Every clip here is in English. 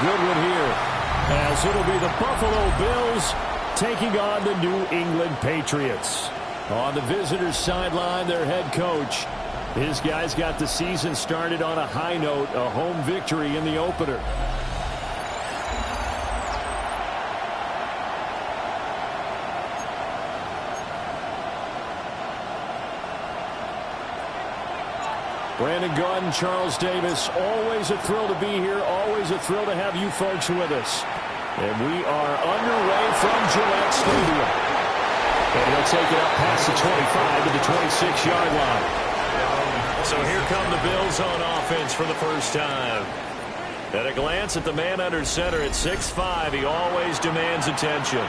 good one here, as it'll be the Buffalo Bills taking on the New England Patriots. On the visitors' sideline, their head coach. His guys got the season started on a high note, a home victory in the opener. Brandon Gaudin, Charles Davis, always a thrill to be here, always a thrill to have you folks with us. And we are underway from Gillette Stadium. And he'll take it up past the 25 to the 26-yard line. So here come the Bills on offense for the first time. At a glance at the man under center at 6'5", he always demands attention.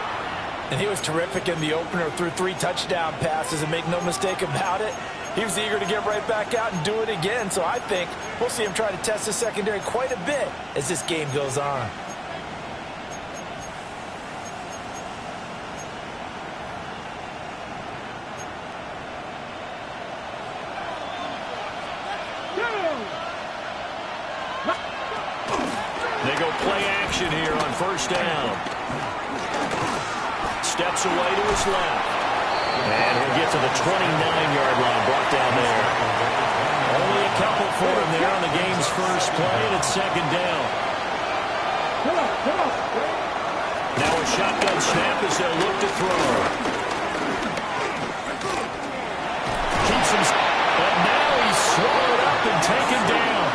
And he was terrific in the opener, threw 3 touchdown passes, and make no mistake about it, he was eager to get right back out and do it again. So I think we'll see him try to test the secondary quite a bit as this game goes on. They go play action here on first down. Steps away to his left. And he'll get to the 29-yard line, brought down there. Only a couple for him there on the game's first play, and it's second down. Now a shotgun snap as they'll look to throw. Keeps him, but now he's swallowed up and taken down.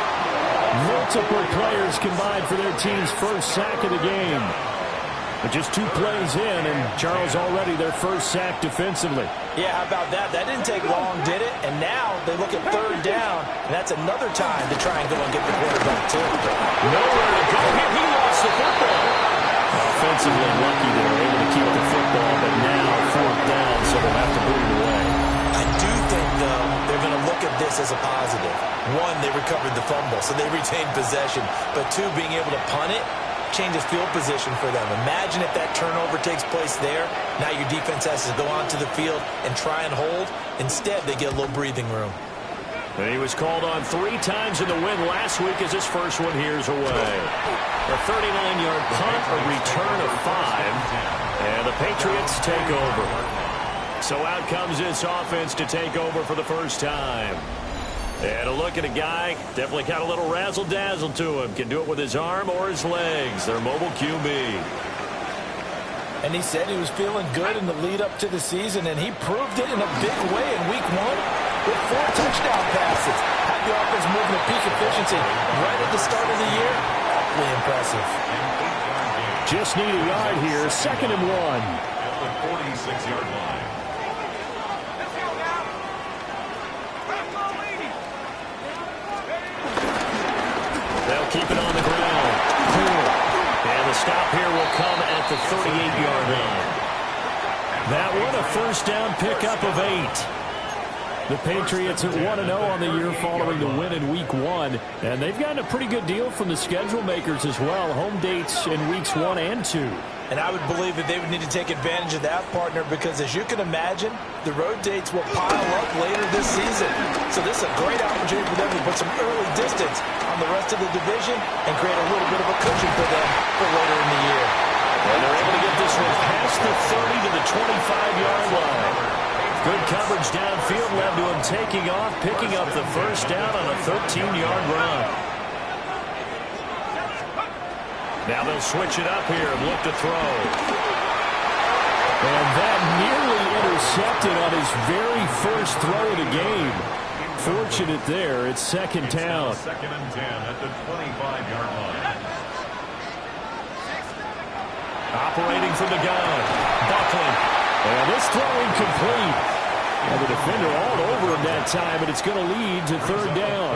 Multiple players combined for their team's first sack of the game. But just 2 plays in, and Charles already their first sack defensively. Yeah, how about that? That didn't take long, did it? And now they look at third down, and that's another time to try and go and get the quarterback, too. Nowhere to go here. He lost the football. Offensively lucky they were able to keep the football, but now fourth down, so they'll have to boot it away. I do think, though, they're going to look at this as a positive. 1, they recovered the fumble, so they retained possession. But 2, being able to punt it changes field position for them. Imagine if that turnover takes place there. Now your defense has to go onto the field and try and hold. Instead, they get a little breathing room. And he was called on 3 times in the win last week as his first one here's away. A 39-yard punt, a return of 5, and the Patriots take over. So out comes this offense to take over for the first time. And a look at a guy, definitely got a little razzle-dazzle to him. Can do it with his arm or his legs. Their mobile QB. And he said he was feeling good in the lead up to the season, and he proved it in a big way in week 1 with 4 touchdown passes. Had the offense moving at peak efficiency right at the start of the year. Awfully impressive. Just need a yard here. 2nd and 1. At the 46-yard line. They'll keep it on the ground. And the stop here will come at the 38-yard line. That one, a first down pickup of 8. The Patriots at 1-0 on the year following the win in week 1. And they've gotten a pretty good deal from the schedule makers as well. Home dates in weeks 1 and 2. And I would believe that they would need to take advantage of that, partner, because as you can imagine, the road dates will pile up later this season. So this is a great opportunity for them to put some early distance on the rest of the division and create a little bit of a cushion for them for later in the year. And they're able to get this one past the 30 to the 25-yard line. Good coverage downfield led to him taking off, picking up the first down on a 13-yard run. Now they'll switch it up here and look to throw. And that nearly intercepted on his very first throw of the game. Fortunate there. It's 2nd down. 2nd and 10 at the 25-yard line. Operating from the gun. Buckland. And this throw incomplete. And the defender all over him that time, but it's going to lead to 3rd down.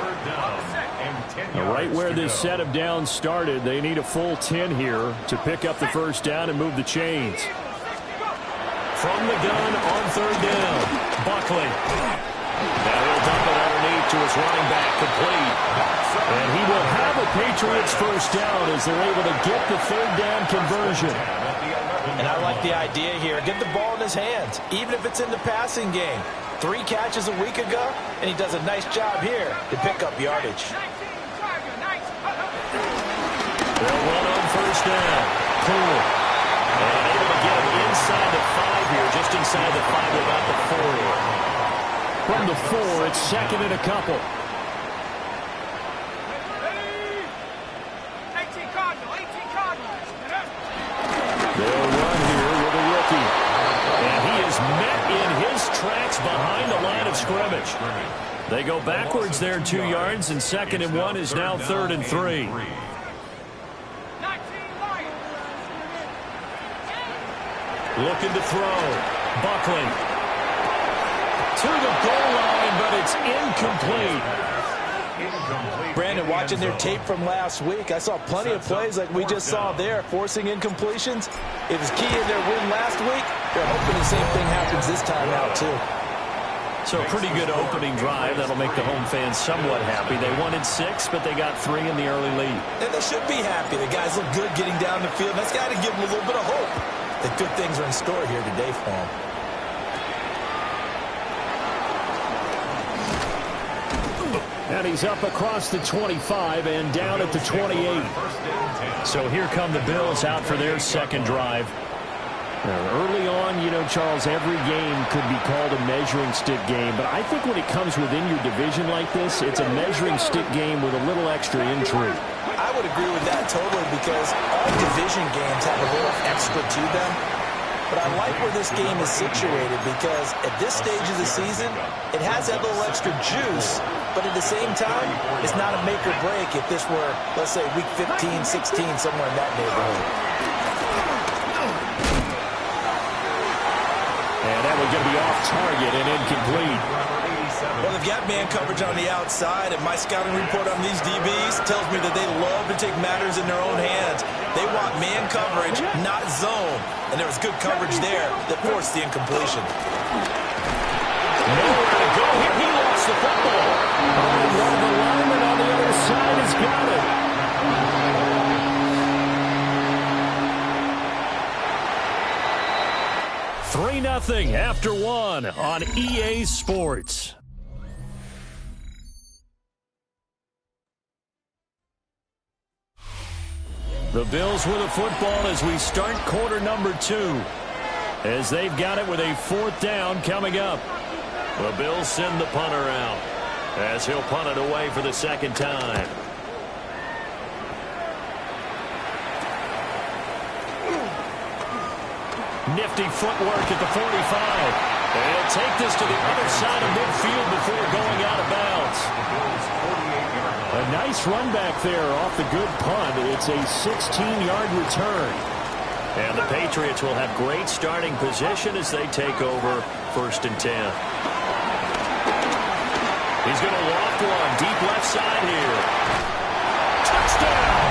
Now, right where this set of downs started, they need a full 10 here to pick up the first down and move the chains. From the gun on 3rd down, Buckley. Now he'll dump it underneath to his running back, complete. And he will have a Patriots first down as they're able to get the 3rd down conversion. And I like the idea here. Get the ball in his hands, even if it's in the passing game. 3 catches a week ago, and he does a nice job here to pick up yardage. They'll run pool. And able to get him inside the 5 here, just inside the 5, about the 40. From the 4, it's second and a couple. They'll run here with a rookie. And he is met in his tracks behind the line of scrimmage. They go backwards there 2 yards, and second and 1 is now third and 3. Looking to throw. Buckling. To the goal line, but it's incomplete. Brandon, watching their tape from last week, I saw plenty of plays like we just saw there, forcing incompletions. It was key in their win last week. They're hoping the same thing happens this time out, too. So a pretty good opening drive. That'll make the home fans somewhat happy. They wanted 6, but they got 3 in the early lead. And they should be happy. The guys look good getting down the field. That's got to give them a little bit of hope that good things are in store here today for them. And he's up across the 25 and down at the 28. So here come the Bills out for their second drive. Now, early on, you know, Charles, every game could be called a measuring stick game. But I think when it comes within your division like this, it's a measuring stick game with a little extra intrigue. I would agree with that totally because all division games have a little extra to them. But I like where this game is situated because at this stage of the season, it has that little extra juice. But at the same time, it's not a make or break if this were, let's say, week 15, 16, somewhere in that neighborhood. And that would get me off target and incomplete. Well, they've got man coverage on the outside, and my scouting report on these DBs tells me that they love to take matters in their own hands. They want man coverage, not zone. And there was good coverage there that forced the incompletion. Nowhere to go here. He lost the football. And one of the linemen on the other side has got it. 3-0 after 1 on EA Sports. The Bills with the football as we start quarter number 2. As they've got it with a 4th down coming up. The Bills send the punter out as he'll punt it away for the second time. Nifty footwork at the 45. And he'll take this to the other side of midfield before going out of bounds. A nice run back there off the good punt. It's a 16-yard return. And the Patriots will have great starting position as they take over 1st and 10. He's going to loft one deep left side here. Touchdown!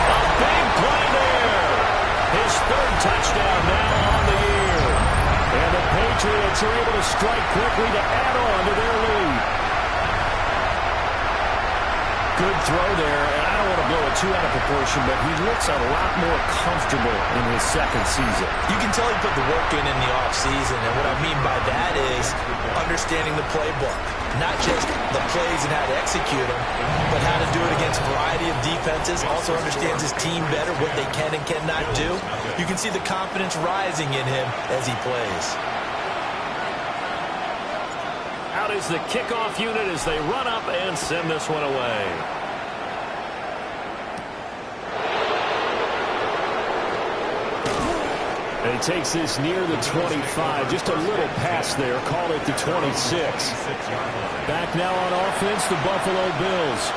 A big play there. His 3rd touchdown now on the year. And the Patriots are able to strike quickly to add on to their lead. Good throw there, and I don't want to blow it too out of proportion, but he looks a lot more comfortable in his second season. You can tell he put the work in the offseason, and what I mean by that is understanding the playbook. Not just the plays and how to execute them, but how to do it against a variety of defenses. Also understands his team better, what they can and cannot do. You can see the confidence rising in him as he plays. Out is the kickoff unit as they run up and send this one away. And he takes this near the 25. Just a little pass there. Called it the 26. Back now on offense, the Buffalo Bills.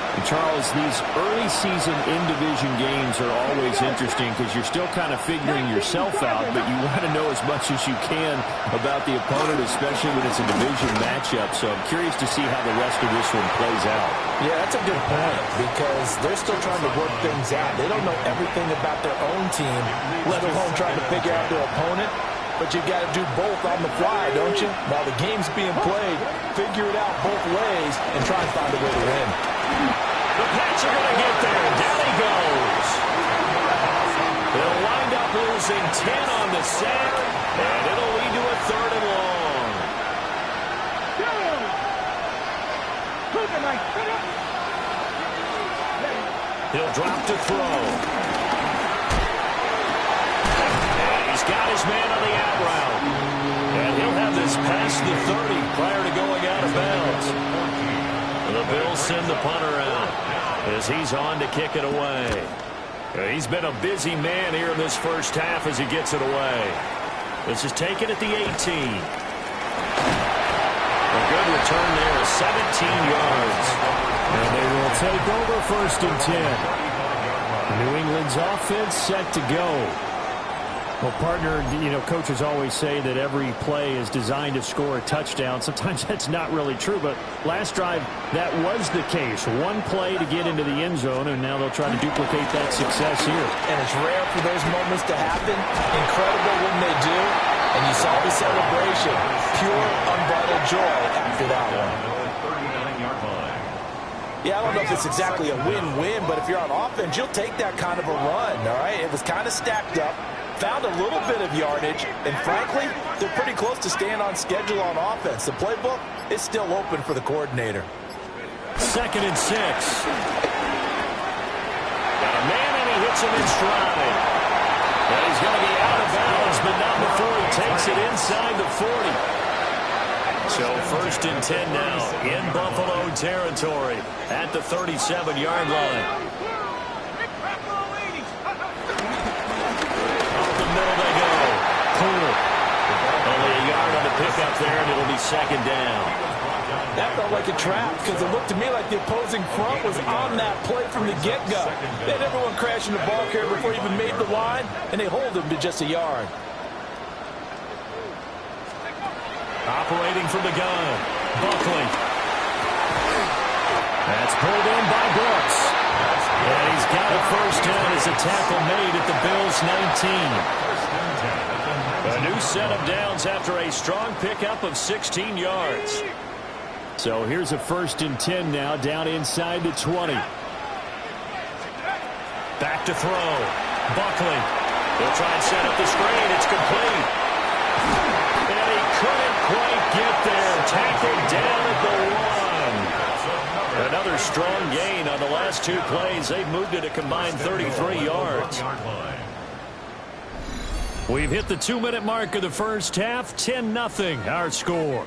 And Charles, these early season in-division games are always interesting because you're still kind of figuring yourself out, but you want to know as much as you can about the opponent, especially when it's a division matchup. So I'm curious to see how the rest of this one plays out. Yeah, that's a good point because they're still trying to work things out. They don't know everything about their own team, let alone trying to figure out their opponent. But you got to do both on the fly, don't you? While the game's being played, figure it out both ways and try and find a way to win. The Pats are going to get there. Down he goes. They'll wind up losing 10 on the sack, and it'll lead to a 3rd and long. He'll drop to throw. He's got his man on the out route. And he'll have this past the 30 prior to going out of bounds. The Bills send the punter out as he's on to kick it away. He's been a busy man here in this first half as he gets it away. This is taken at the 18. A good return there, 17 yards. And they will take over 1st and 10. New England's offense set to go. Well, partner, you know, coaches always say that every play is designed to score a touchdown. Sometimes that's not really true, but last drive, that was the case. One play to get into the end zone, and now they'll try to duplicate that success here. And it's rare for those moments to happen. Incredible when they do. And you saw the celebration. Pure, unbridled joy after that one. Yeah, I don't know if it's exactly a win-win, but if you're on offense, you'll take that kind of a run, all right? It was kind of stacked up. Found a little bit of yardage, and frankly, they're pretty close to staying on schedule on offense. The playbook is still open for the coordinator. 2nd and 6. Got a man, and he hits him in stride. And he's going to be out of bounds, but not before he takes it inside the 40. So 1st and 10 now in Buffalo territory at the 37-yard line. Only a yard on the pickup there, and it'll be 2nd down. That felt like a trap because it looked to me like the opposing front was on that play from the get-go. They had everyone crashing the ball carrier before he even made the line, and they hold him to just a yard. Operating from the gun, Buckley. That's pulled in by Brooks. And he's got a 1st down as a tackle made at the Bills' 19. A new set of downs after a strong pickup of 16 yards. So here's a 1st and 10 now, down inside the 20. Back to throw. Buckley. They'll try and set up the screen. It's complete. And he couldn't quite get there. Tackled down at the 1. Another strong gain on the last 2 plays. They've moved it a combined 33 yards. We've hit the 2-minute mark of the first half. 10-0 our score.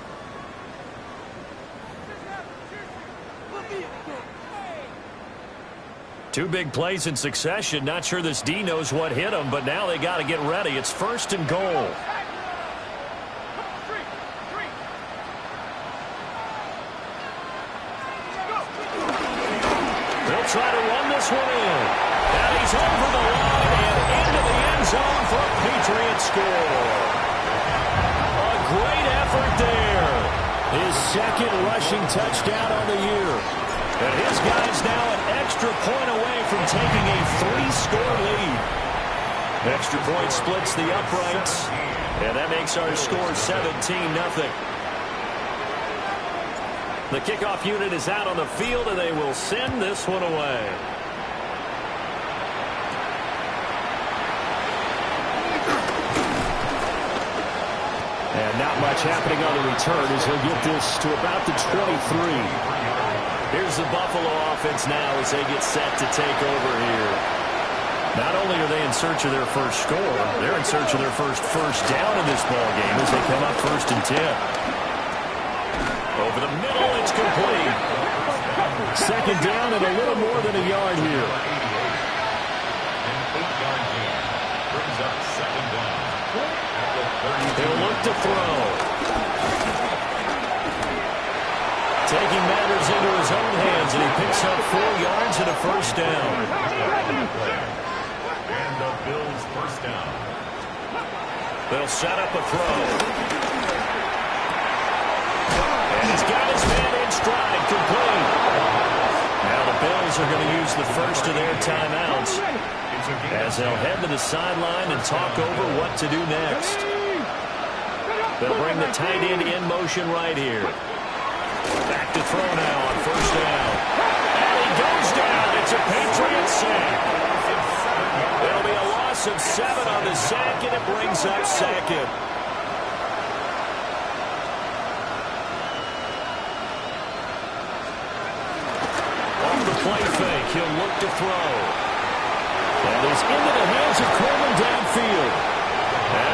Two big plays in succession. Not sure this D knows what hit him, but now they got to get ready. It's 1st and goal. They'll try to run this one in. And he's over the line and into the end zone for a Patriots score. A great effort there. His 2nd rushing touchdown on the year. And his guy's now an extra point away from taking a 3-score lead. Extra point splits the uprights. And that makes our score 17-0. The kickoff unit is out on the field, and they will send this one away. And not much happening on the return as he'll get this to about the 23. Here's the Buffalo offense now as they get set to take over here. Not only are they in search of their first score, they're in search of their first down in this ballgame as they come up 1st and 10. Over the middle, it's complete. 2nd down and a little more than a yard here. They'll look to throw. Taking matters into his own hands, and he picks up 4 yards and a 1st down. And the Bills' 1st down. They'll set up a throw. And he's got his man in stride, complete. Now the Bills are going to use the first of their timeouts as they'll head to the sideline and talk over what to do next. They'll bring the tight end in motion right here. Back to throw now on 1st down. And he goes down. It's a Patriot sack. It'll be a loss of 7 on the sack, and it brings up 2nd. On the play fake, he'll look to throw. And he's into the hands of Coleman downfield. And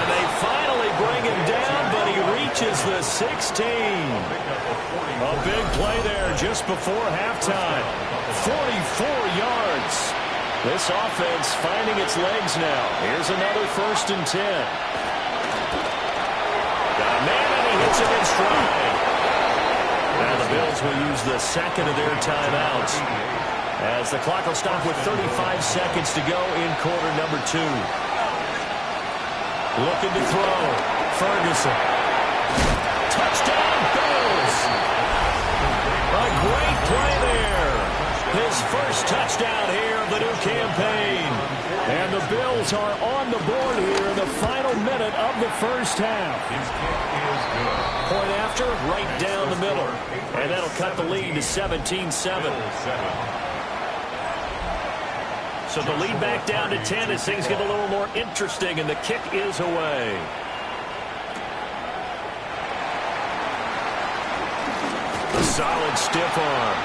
reaches the 16. A big play there just before halftime. 44 yards. This offense finding its legs now. Here's another 1st and 10. Got a man, and he hits it in stride. Now the Bills will use the second of their timeouts, as the clock will stop with 35 seconds to go in quarter number 2. Looking to throw. Ferguson. Touchdown, Bills. A great play there. His first touchdown here of the new campaign. And the Bills are on the board here in the final minute of the first half. Point after, right down the middle. And that'll cut the lead to 17-7. So the lead back down to 10 as things get a little more interesting, and the kick is away. A solid stiff arm.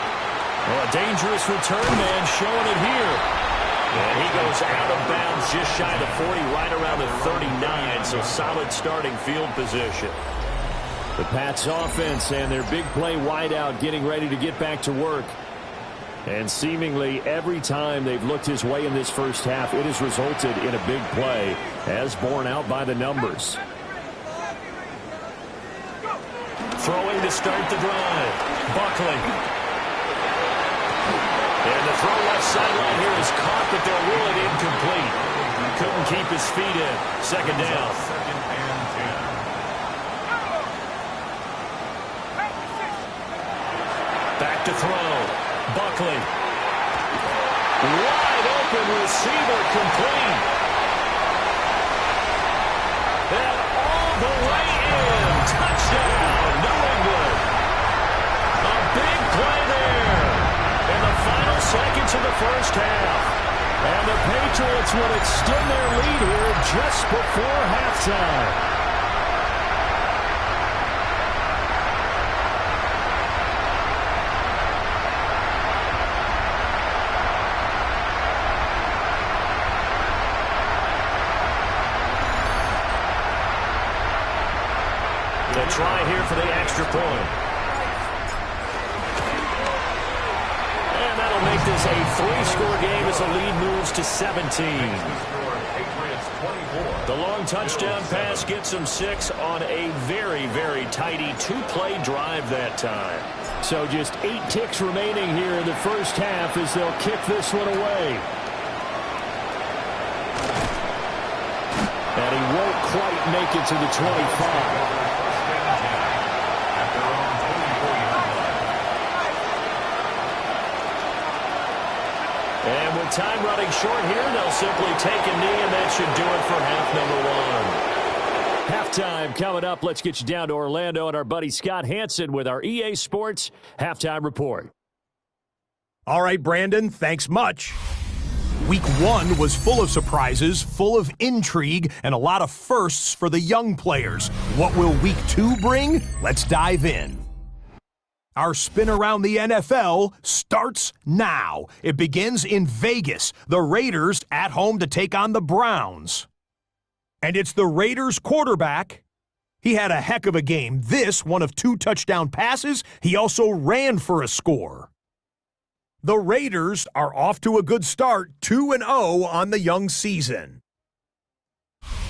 Well, a dangerous return man showing it here. And he goes out of bounds just shy of the 40, right around the 39, so solid starting field position. The Pats offense and their big play wideout getting ready to get back to work. And seemingly every time they've looked his way in this first half, it has resulted in a big play, as borne out by the numbers. Throwing to start the drive. Buckley. And the throw left sideline here is caught, but they'll rule it incomplete. Couldn't keep his feet in. Second down. Back to throw. Buckley. Wide open receiver, complete. And all the way in. Touchdown, New England. A big play there in the final seconds of the first half. And the Patriots will extend their lead here just before halftime. They'll try here for the extra point. And that'll make this a 3-score game as the lead moves to 17. The long touchdown pass gets them 6 on a very, very tidy 2-play drive that time. So just 8 ticks remaining here in the first half as they'll kick this one away. And he won't quite make it to the 25. And with time running short here, they'll simply take a knee, and that should do it for half number 1. Halftime coming up. Let's get you down to Orlando and our buddy Scott Hansen with our EA Sports Halftime Report. All right, Brandon, thanks much. Week 1 was full of surprises, full of intrigue, and a lot of firsts for the young players. What will Week 2 bring? Let's dive in. Our spin around the NFL starts now. It begins in Vegas. The Raiders at home to take on the Browns. And it's the Raiders quarterback. He had a heck of a game. This, one of 2 touchdown passes. He also ran for a score. The Raiders are off to a good start, 2-0 on the young season.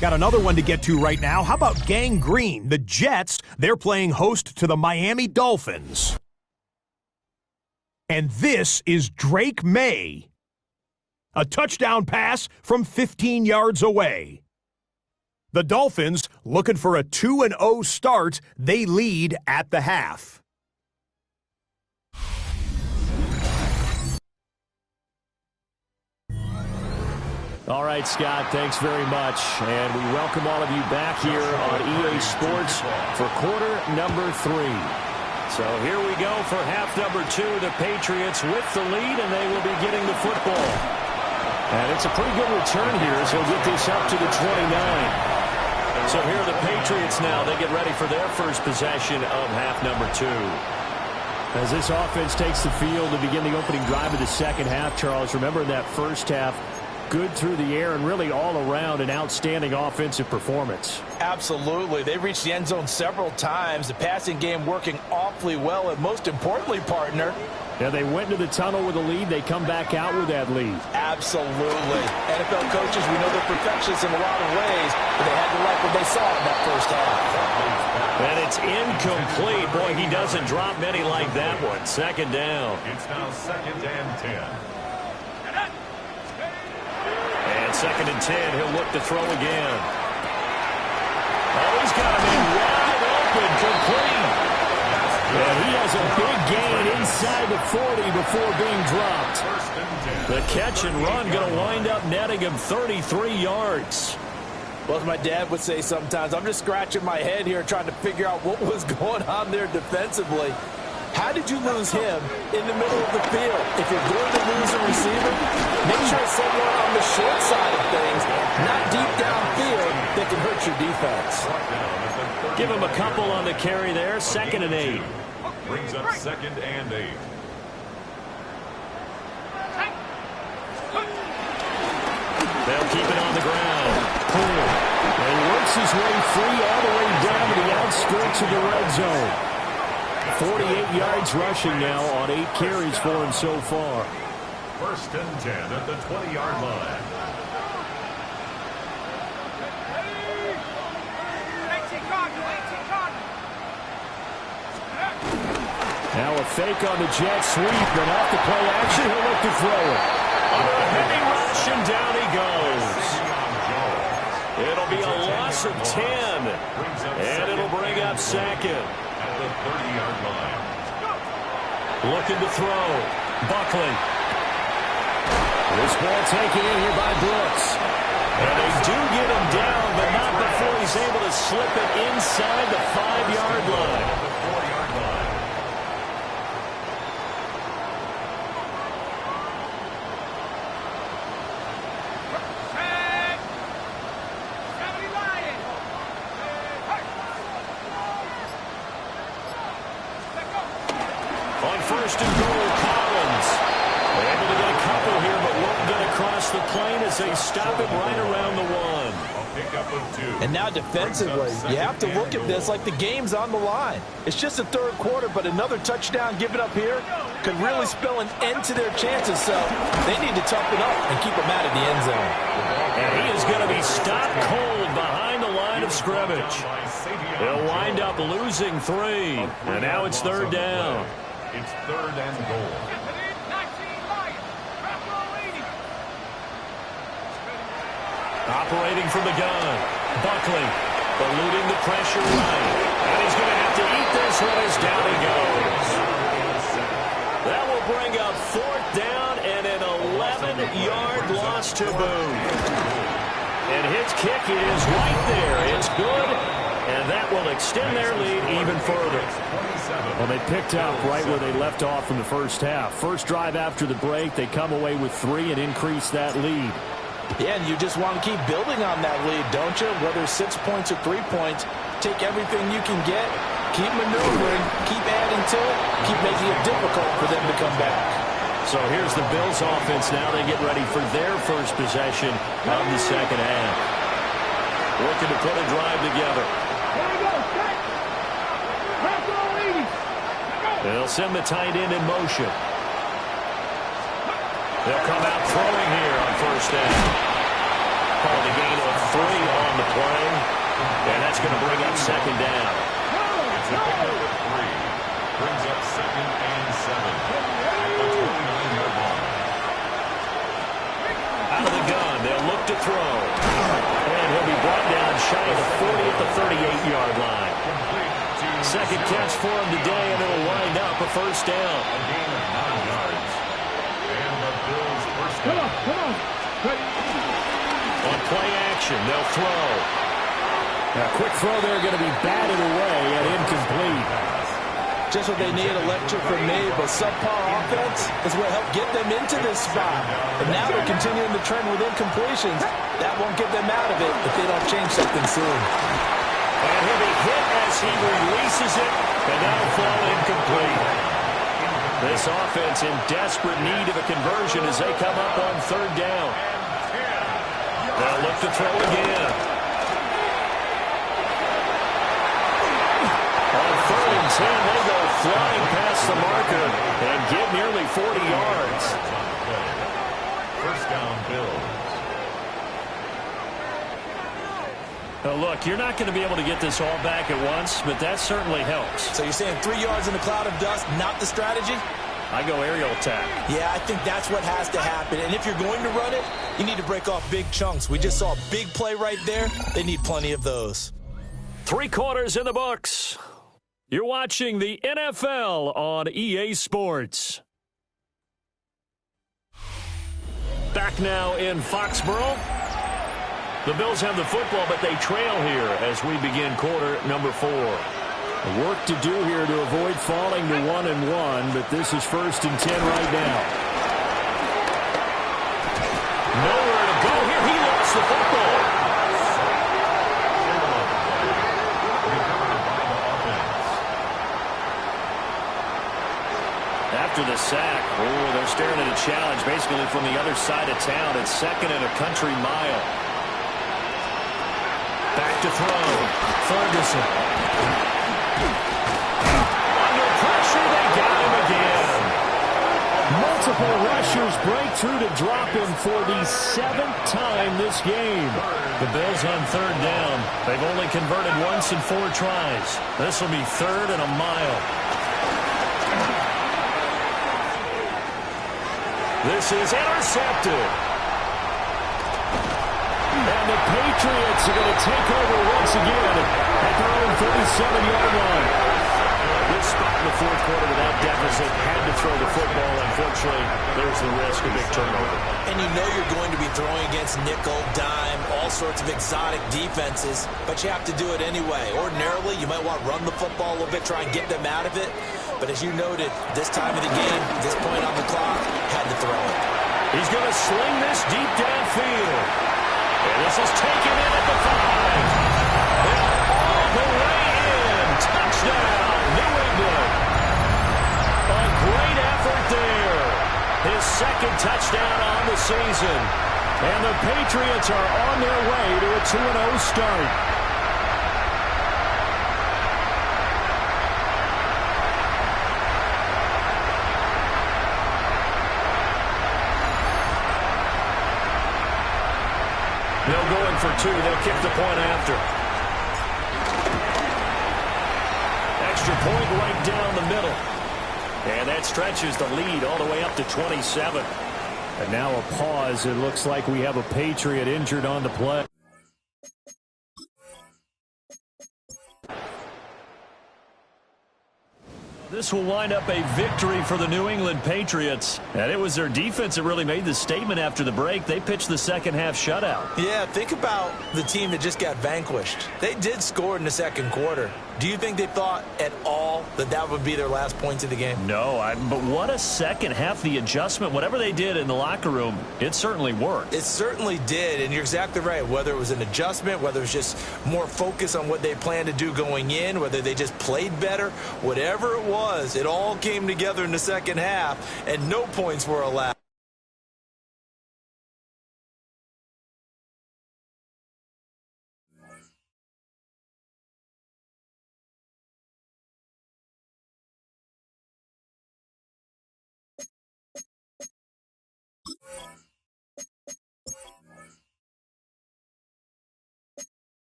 Got another one to get to right now. How about Gang Green? The Jets, they're playing host to the Miami Dolphins. And this is Drake May. A touchdown pass from 15 yards away. The Dolphins looking for a 2-0 start. They lead at the half. All right, Scott, thanks very much. And we welcome all of you back here on EA Sports for quarter number 3. So here we go for half number 2. The Patriots with the lead, and they will be getting the football. And it's a pretty good return here, so he'll get this up to the 29. So here are the Patriots now. They get ready for their first possession of half number 2. As this offense takes the field to begin the opening drive of the second half, Charles, remember in that first half, good through the air and really all around an outstanding offensive performance. Absolutely. They reached the end zone several times. The passing game working awfully well. And most importantly, partner, yeah, they went into the tunnel with a lead. They come back out with that lead. Absolutely. NFL coaches, we know they're perfectionists in a lot of ways, but they had to like what they saw in that first half. And it's incomplete. Boy, he doesn't drop many like that one. Second down. It's now 2nd and 10. And 2nd and 10. He'll look to throw again. Oh, he's got him in wide open, complete. And he has a big gain inside the 40 before being dropped. The catch and run going to wind up netting him 33 yards. Well, as my dad would say sometimes, I'm just scratching my head here trying to figure out what was going on there defensively. How did you lose him in the middle of the field? If you're going to lose a receiver, make sure it's someone on the short side of things, not deep downfield, that can hurt your defense. Give him a couple on the carry there. 2nd and 8. Brings up 2nd and 8. They'll keep it on the ground. Poole. And works his way free all the way down to the outskirts of the red zone. 48 yards rushing now on 8 carries for him so far. 1st and 10 at the 20-yard line. Now a fake on the jet sweep, and off the play action, he'll look to throw it. Under a heavy rush, and down he goes. It'll be a loss of 10, and it'll bring up 2nd. At the 30-yard line. Looking to throw. Buckley. This ball taken in here by Brooks. And they do get him down, but not before he's able to slip it inside the 5-yard line. At the 4-yard line. On 1st and goal, Collins. They're able to get a couple here, but won't get across the plane as they stop it right around the 1. A pickup of 2. And now defensively, you have to look at this like the game's on the line. It's just the 3rd quarter, but another touchdown given up here could really spell an end to their chances. So they need to toughen up and keep them out of the end zone. And he is going to be stopped cold behind the line of scrimmage. They'll wind up losing 3. And now it's 3rd down. It's 3rd and goal. Operating from the gun. Buckley eluding the pressure right. And he's going to have to eat this one as down he goes. That will bring up 4th down and an 11-yard loss to boot. And his kick is right there. It's good. And that will extend their lead even further. Well, they picked up right where they left off in the first half. First drive after the break, they come away with 3 and increase that lead. Yeah, and you just want to keep building on that lead, don't you? Whether 6 points or 3 points, take everything you can get, keep maneuvering, keep adding to it, keep making it difficult for them to come back. So here's the Bills offense now. They get ready for their first possession of the second half. Looking to put a drive together. They'll send the tight end in motion. They'll come out throwing here on 1st down. Called a gain of 3 on the play. And that's going to bring up 2nd down. It's a pickup of 3. Brings up 2nd and 7. At the 29-yard line. Out of the gun, they'll look to throw. And he'll be brought down shy of the 40 at the 38-yard line. Second catch for him today, and it'll wind up a 1st down. A gain of 9 yards. And the Bills' first down. On play action, they'll throw. Now, a quick throw there going to be batted away and incomplete. Just what they need, electric from me, but subpar offense is what helped get them into this spot. And now they're continuing the trend with incompletions. That won't get them out of it if they don't change something soon. And he'll be hit as he releases it, and that'll fall incomplete. This offense in desperate need of a conversion as they come up on 3rd down. back to throw again. On 3rd and 10, they go flying past the marker and get nearly 40 yards. First down, Bills. Now look, you're not going to be able to get this all back at once, but that certainly helps. So you're saying 3 yards in a cloud of dust, not the strategy? I go aerial attack. Yeah, I think that's what has to happen. And if you're going to run it, you need to break off big chunks. We just saw a big play right there. They need plenty of those. 3 quarters in the books. You're watching the NFL on EA Sports. Back now in Foxborough. The Bills have the football, but they trail here as we begin quarter number 4. Work to do here to avoid falling to 1-1, but this is 1st and 10 right now. Nowhere to go here. He lost the football. After the sack, they're staring at a challenge basically from the other side of town. It's 2nd and a country mile. Back to throw. Ferguson. Under pressure, they got him again. Multiple rushers break through to drop him for the 7th time this game. The Bills on 3rd down. They've only converted once in 4 tries. This will be 3rd and a mile. This is intercepted. And the Patriots are going to take over once again at their own 37-yard line. This spot in the 4th quarter with that deficit, had to throw the football. Unfortunately, there's the risk of big turnover. And you know you're going to be throwing against nickel, dime, all sorts of exotic defenses, but you have to do it anyway. Ordinarily, you might want to run the football a little bit, try and get them out of it. But as you noted, this time of the game, this point on the clock, had to throw it. He's going to sling this deep downfield. And this is taken in at the 5. And all the way in. Touchdown, New England. A great effort there. His 2nd touchdown on the season. And the Patriots are on their way to a 2-0 start. They'll go in for 2. They'll kick the point after. Extra point right down the middle. And that stretches the lead all the way up to 27. And now a pause. It looks like we have a Patriot injured on the play. This will wind up a victory for the New England Patriots. And it was their defense that really made the statement after the break. They pitched the second half shutout. Yeah, think about the team that just got vanquished. They did score in the 2nd quarter. Do you think they thought at all that that would be their last points of the game? No, but what a second half. The adjustment, whatever they did in the locker room, it certainly worked. It certainly did, and you're exactly right. Whether it was an adjustment, whether it was just more focus on what they planned to do going in, whether they just played better, whatever it was, it all came together in the second half, and no points were allowed.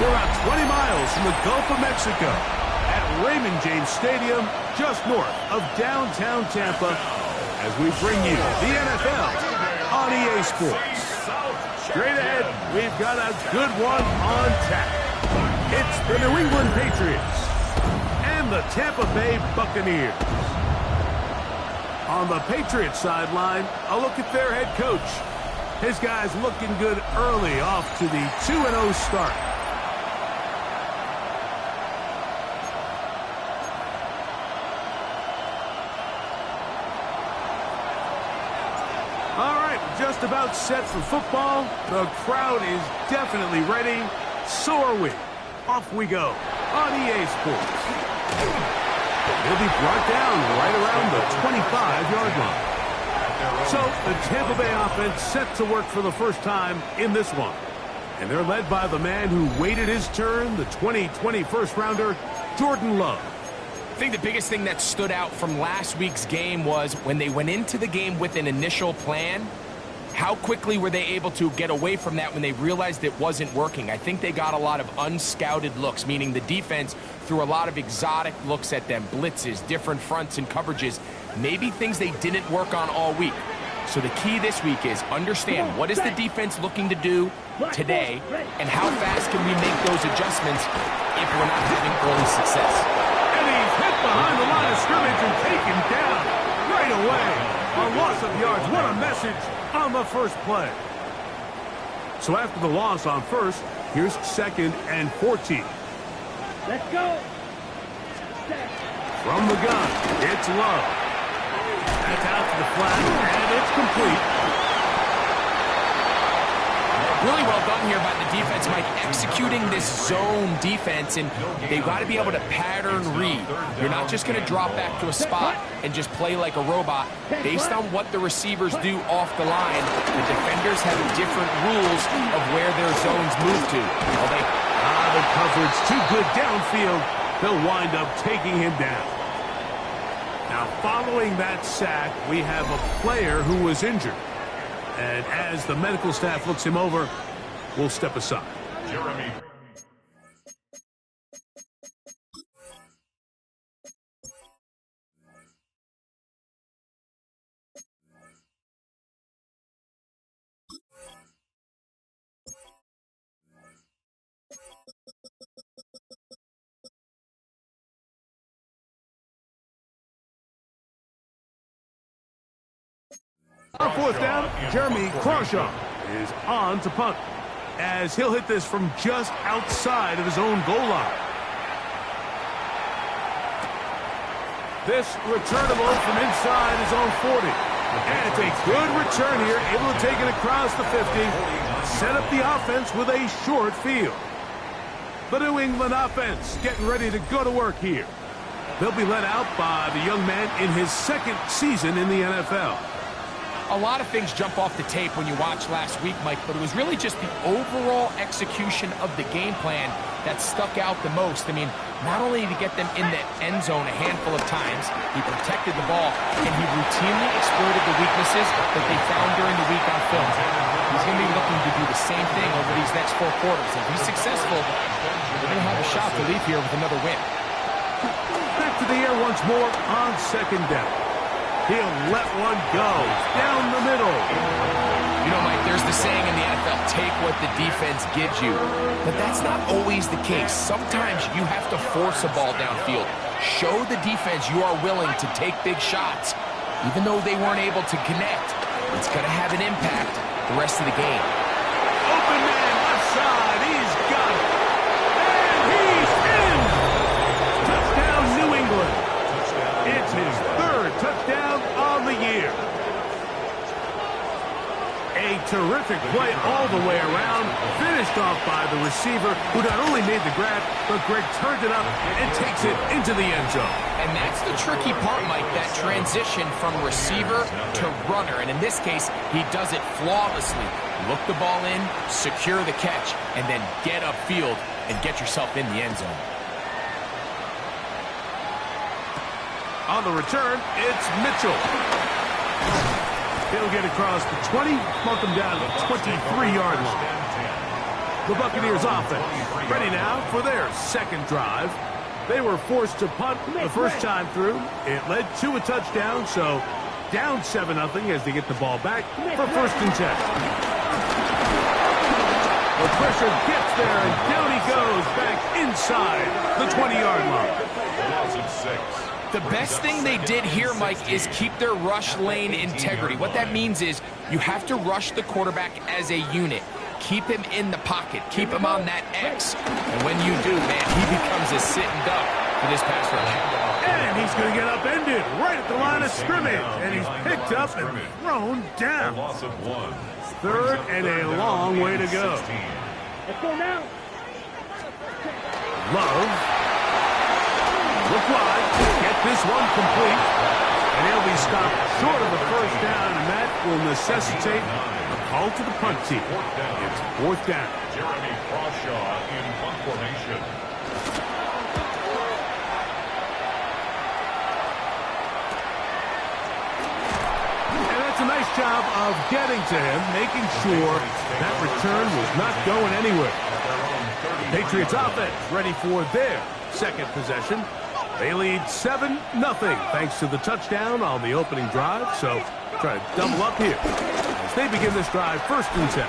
We're about 20 miles from the Gulf of Mexico. at Raymond James Stadium, just north of downtown Tampa, as we bring you the NFL on EA Sports. Straight ahead, we've got a good one on tap. It's the New England Patriots and the Tampa Bay Buccaneers. On the Patriots sideline, a look at their head coach. His guys looking good early off to the 2-0 start. All right, just about set for football. The crowd is definitely ready. So are we. Off we go on EA Sports. He'll be brought down right around the 25-yard line. So the Tampa Bay offense set to work for the first time in this one. And they're led by the man who waited his turn, the 2020 first-rounder, Jordan Love. I think the biggest thing that stood out from last week's game was when they went into the game with an initial plan, how quickly were they able to get away from that when they realized it wasn't working? I think they got a lot of unscouted looks, meaning the defense threw a lot of exotic looks at them, blitzes, different fronts and coverages, maybe things they didn't work on all week. So the key this week is understand what is the defense looking to do today and how fast can we make those adjustments if we're not having early success. And he's hit behind the line of scrimmage and taken down right away. A loss of yards. What a message on the first play. So after the loss on first, here's 2nd and 14. Let's go. From the gun, it's Love. That's out to the flat, and it's complete. Really well done here by the defense, Mike, executing this zone defense, and they've got to be able to pattern read. You're not just going to drop back to a spot and just play like a robot. Based on what the receivers do off the line, the defenders have different rules of where their zones move to. The coverage too good downfield. They'll wind up taking him down. Now, following that sack, we have a player who was injured. And as the medical staff looks him over, we'll step aside. Jeremy. On 4th down, Jeremy Crawshaw is on to punt, as he'll hit this from just outside of his own goal line. This returnable from inside his own 40. And it's a good return here, able to take it across the 50, set up the offense with a short field. The New England offense getting ready to go to work here. They'll be led out by the young man in his 2nd season in the NFL. A lot of things jump off the tape when you watch last week, Mike, but it was really just the overall execution of the game plan that stuck out the most. I mean, not only did he get them in the end zone a handful of times, he protected the ball, and he routinely exploited the weaknesses that they found during the week on film. He's going to be looking to do the same thing over these next 4 quarters. If he's successful, they're going to have a shot to leave here with another win. Back to the air once more on 2nd down. He'll let one go down the middle. You know, Mike, there's the saying in the NFL, take what the defense gives you. But that's not always the case. Sometimes you have to force a ball downfield. Show the defense you are willing to take big shots. Even though they weren't able to connect, it's going to have an impact the rest of the game. Open man left side. He's got it. And he's in. Touchdown, New England. It's his 3rd touchdown on the year. A terrific play all the way around, finished off by the receiver, who not only made the grab, but Greg turned it up and takes it into the end zone. And that's the tricky part, Mike, that transition from receiver to runner. And in this case, he does it flawlessly. Look the ball in, secure the catch, and then get upfield and get yourself in the end zone. On the return, it's Mitchell. He'll get across the 20, mark him down to the 23-yard line. The Buccaneers offense ready now for their 2nd drive. They were forced to punt the first time through. It led to a touchdown, so down 7-0 as they get the ball back for 1st and 10. The pressure gets there, and down he goes back inside the 20-yard line. Loss of 6. The best thing they did here, Mike, is keep their rush lane integrity. What that means is you have to rush the quarterback as a unit. Keep him in the pocket. Keep him on that X. And when you do, man, he becomes a sitting duck for this pass rush. And he's going to get upended right at the line of scrimmage. And he's picked up and thrown down. Loss of 1. 3rd and a long way to go. Let's go now. Love. Look wide. Get this one complete. And he'll be stopped short of the 1st down, and that will necessitate a call to the punt team. It's 4th down. Jeremy Crawshaw in punt formation. And that's a nice job of getting to him, making sure that return was not going anywhere. Patriots offense ready for their 2nd possession. They lead 7-0 thanks to the touchdown on the opening drive. So try to double up here as they begin this drive 1st and 10.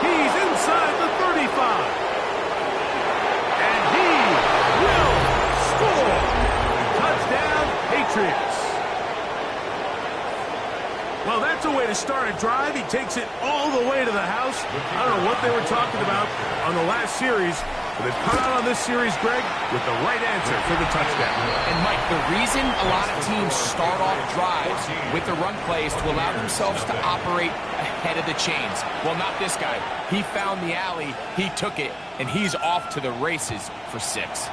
He's inside the 35. And he will score. Touchdown, Patriots. Well, that's a way to start a drive. He takes it all the way to the house. I don't know what they were talking about on the last series, but they've come out on this series, Greg, with the right answer for the touchdown. And, Mike, the reason a lot of teams start off drives with the run play is to allow themselves to operate ahead of the chains. Well, not this guy. He found the alley, he took it, and he's off to the races for 6.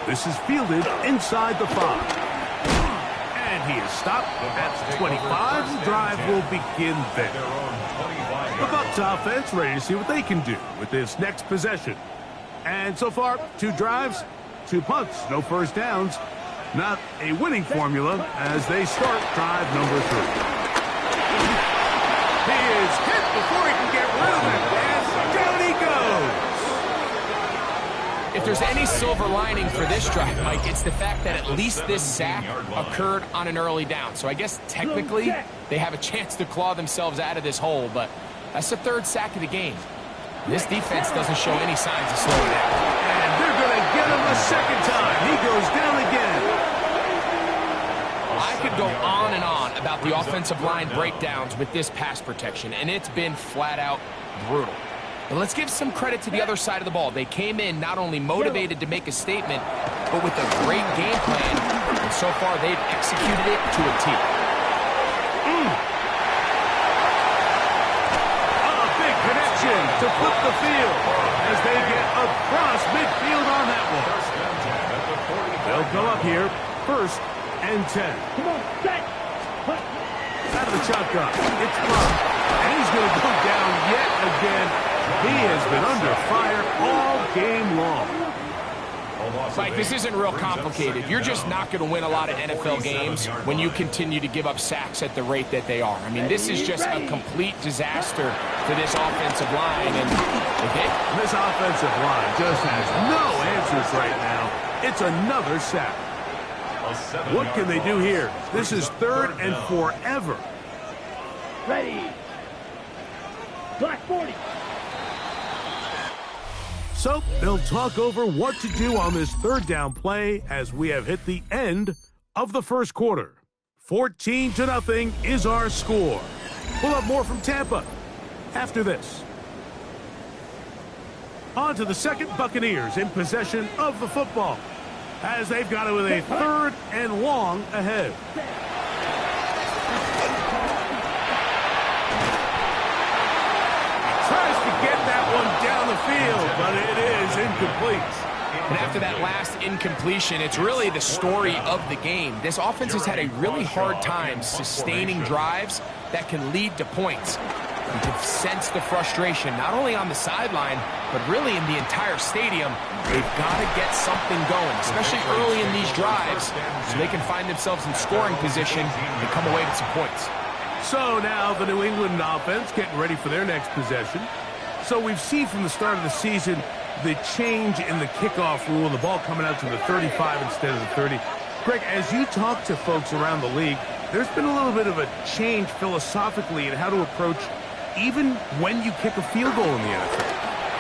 This is fielded inside the 5. And he is stopped at the 25. The drive will begin there. The Bucs offense ready to see what they can do with this next possession. And so far, 2 drives, 2 punts, no 1st downs. Not a winning formula as they start drive number 3. He is hit before he can get rid of it, and down he goes. If there's any silver lining for this drive, Mike, it's the fact that at least this sack occurred on an early down. So I guess technically they have a chance to claw themselves out of this hole, but that's the 3rd sack of the game. This defense doesn't show any signs of slowing down. And they're going to get him a 2nd time. He goes down again. I could go on and on about the offensive line breakdowns with this pass protection, and it's been flat out brutal. But let's give some credit to the other side of the ball. They came in not only motivated to make a statement, but with a great game plan, and so far they've executed it to a T. A big connection to flip the field as they get across midfield on that one. They'll go up here, 1st and 10. Come on, set. Out of the shotgun, it's Clark, and he's going to go down yet again. He has been under fire all game long. Mike, this isn't real complicated. You're just not going to win a lot of NFL games when you continue to give up sacks at the rate that they are. I mean, this is just a complete disaster for this offensive line. And this offensive line just has no answers right now. It's another sack. What can they do here? This is 3rd and forever. Ready. Black 40. So they'll talk over what to do on this 3rd down play as we have hit the end of the 1st quarter. 14-0 is our score. We'll have more from Tampa after this. On to the 2nd, Buccaneers in possession of the football as they've got it with a 3rd and long ahead. Tries to get that one down the field, but it is incomplete. And after that last incompletion, it's really the story of the game. This offense has had a really hard time sustaining drives that can lead to points. You can sense the frustration, not only on the sideline, but really in the entire stadium. They've got to get something going, especially early in these drives, so they can find themselves in scoring position and come away with some points. So now the New England offense getting ready for their next possession. So we've seen from the start of the season the change in the kickoff rule, the ball coming out to the 35 instead of the 30. Greg, as you talk to folks around the league, there's been a little bit of a change philosophically in how to approach even when you kick a field goal in the NFL.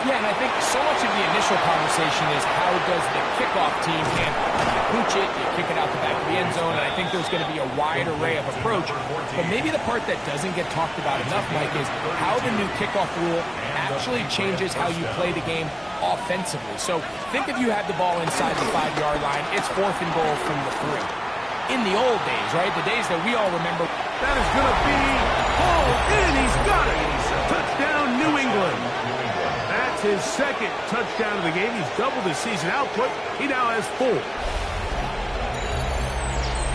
Yeah, and I think so much of the initial conversation is how does the kickoff team handle it? You pooch it, you kick it out the back of the end zone, and I think there's going to be a wide array of approach. But maybe the part that doesn't get talked about enough, Mike, is how the new kickoff rule actually changes how you play the game offensively. So think if you had the ball inside the 5-yard line, it's 4th and goal from the 3. In the old days, right, the days that we all remember. That is going to be hauled in. He's got it. Touchdown, New England. That's his second touchdown of the game. He's doubled his season output. He now has 4.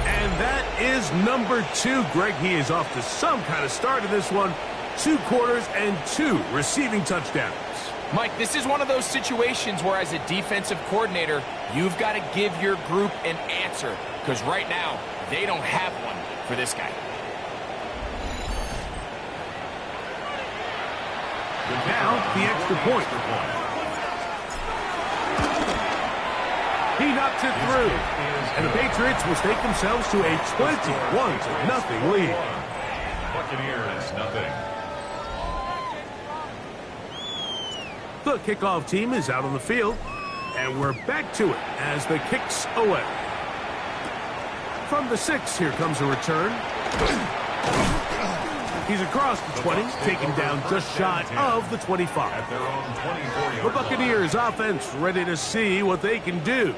And that is number 2. Greg, he is off to some kind of start in this one. 2 quarters and 2 receiving touchdowns. Mike, this is one of those situations where as a defensive coordinator, you've got to give your group an answer. Because right now, they don't have one for this guy. Now, the extra point. He knocks it through. And the Patriots will take themselves to a 21-0 lead. Buccaneers, nothing. The kickoff team is out on the field. And we're back to it as the kick's away. From the 6, here comes a return. He's across the 20, taken down just shy of the 25. At their own 24-yard The Buccaneers offense ready to see what they can do.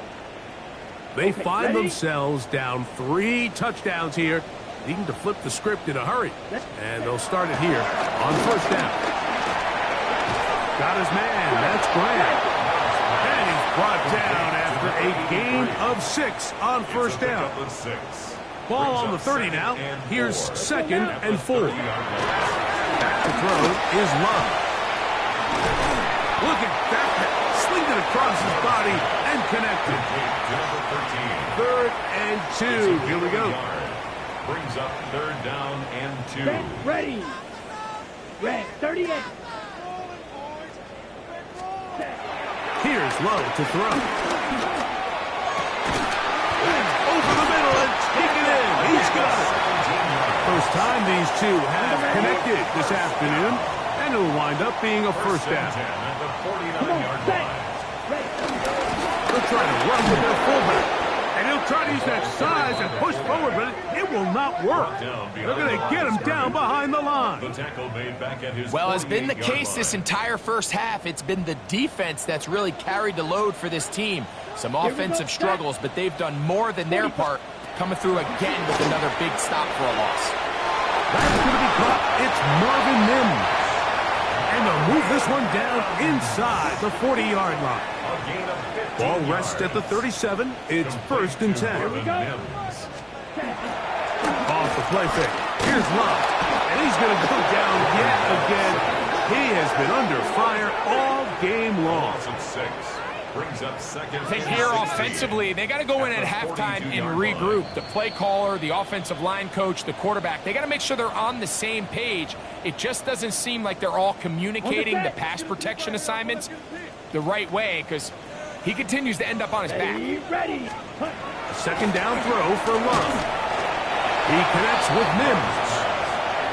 They find themselves down 3 touchdowns here, needing to flip the script in a hurry. And they'll start it here on 1st down. Got his man, that's Grant. And he's brought down after a gain of 6 on 1st down. Ball on the 30 now. Here's 2nd and 4. Back to throw is Love. Look at that. Slinged it across his body and connected. 3rd and 2. Here we go. Brings up 3rd down and 2. Ready. Red 38. Here's Lowe to throw. Over the middle and take it in. He's got it. First time these two have connected this afternoon, and it'll wind up being a 1st down. They'll try to run with their fullback. And he'll try to use that size and push forward, but it will not work. They're going to get him down behind the line. Well, as been the case this entire first half, it's been the defense that's really carried the load for this team. Some offensive struggles, but they've done more than their part, coming through again with another big stop for a loss. That's going to be caught. It's Marvin Mims. And they'll move this one down inside the 40-yard line. Ball rests at the 37. It's 1st and 10. Off the play fake. Here's Love. And he's going to go down yet again. He has been under fire all game long. Brings up 2nd. I think here offensively, they got to go in at halftime and regroup. The play caller, the offensive line coach, the quarterback, they got to make sure they're on the same page. It just doesn't seem like they're all communicating the pass protection assignments the right way, because he continues to end up on his back. Ready. A 2nd down throw for Love. He connects with Mims.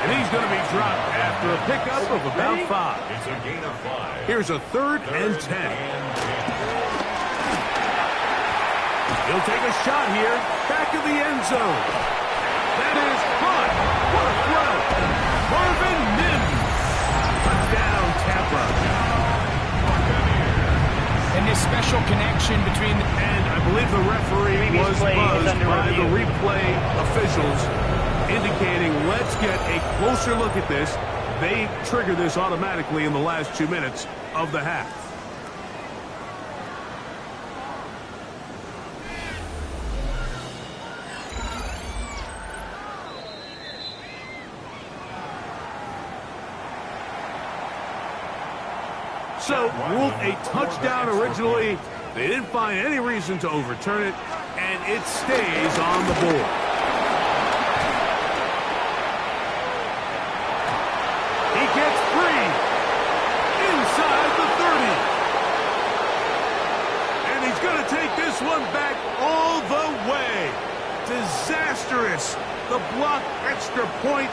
And he's going to be dropped after a pickup of about 5. It's a gain of 5. Here's a 3rd and 10. He'll take a shot here, back of the end zone. That is caught. What a throw. Marvin Mims. Touchdown, Tampa. And this special connection between the... And I believe the referee was buzzed by the replay officials, indicating let's get a closer look at this. They trigger this automatically in the last 2 minutes of the half. So, ruled a touchdown originally. They didn't find any reason to overturn it, and it stays on the board. He gets free. Inside dangerous. The blocked extra point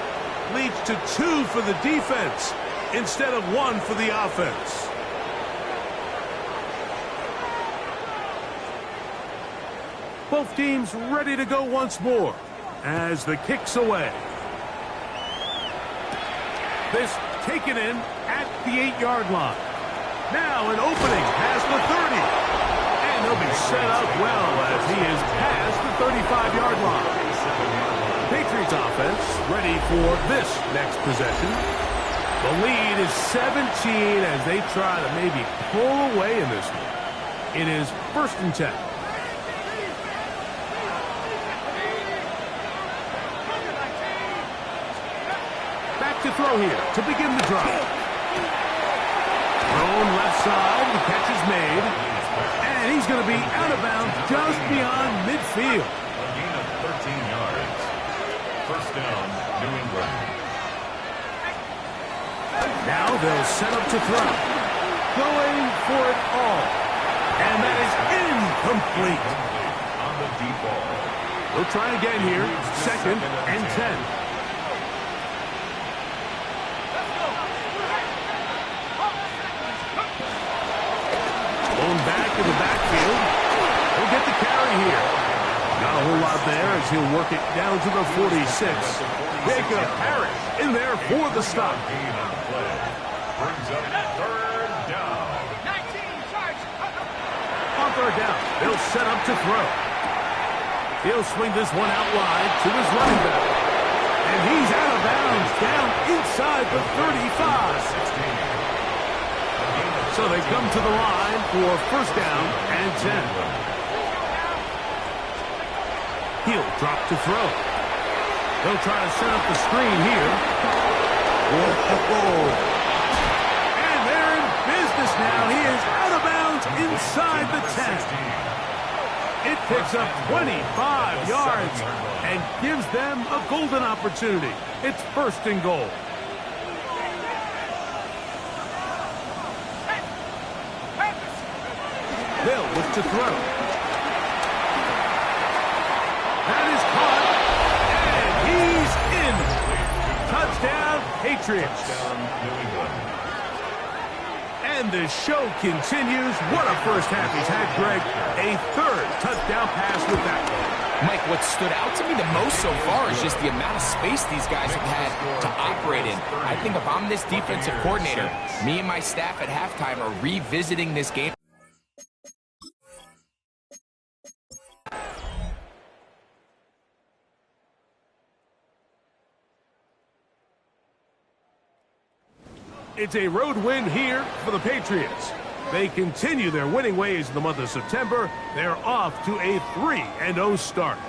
leads to 2 for the defense instead of 1 for the offense. Both teams ready to go once more as the kick's away. This taken in at the 8-yard line. Now an opening past the 30. And he'll be set up well as he is past the 35-yard line. Patriots offense ready for this next possession. The lead is 17 as they try to maybe pull away in this one. It is 1st and 10. Back to throw here to begin the drive. Thrown left side, the catch is made. And he's going to be out of bounds just beyond midfield. A gain of 13 yards. 1st down, New England. Now they'll set up to throw. Going for it all. And that is incomplete. On the deep ball. We'll try again here. 2nd and 10. Back in the backfield. He'll get the carry here. Not a whole lot there as he'll work it down to the 46. Jacob Harris in there for the stop. Gain on the play. Brings up 3rd down. 19 charge. On 3rd down, they'll set up to throw. He'll swing this one out wide to his running back. And he's out of bounds down inside the 35. So they come to the line for 1st down and 10. He'll drop to throw. They'll try to set up the screen here. Whoa. And they're in business now. He is out of bounds inside the 10. It picks up 25 yards and gives them a golden opportunity. It's 1st and goal. They'll look to throw. That is caught. And he's in. Touchdown, Patriots. Touchdown, New England. And the show continues. What a first half he's had, Greg. A 3rd touchdown pass with that one. Mike, what stood out to me the most so far is just the amount of space these guys have had to operate in. I think if I'm this defensive coordinator, me and my staff at halftime are revisiting this game. It's a road win here for the Patriots. They continue their winning ways in the month of September. They're off to a 3-0 start.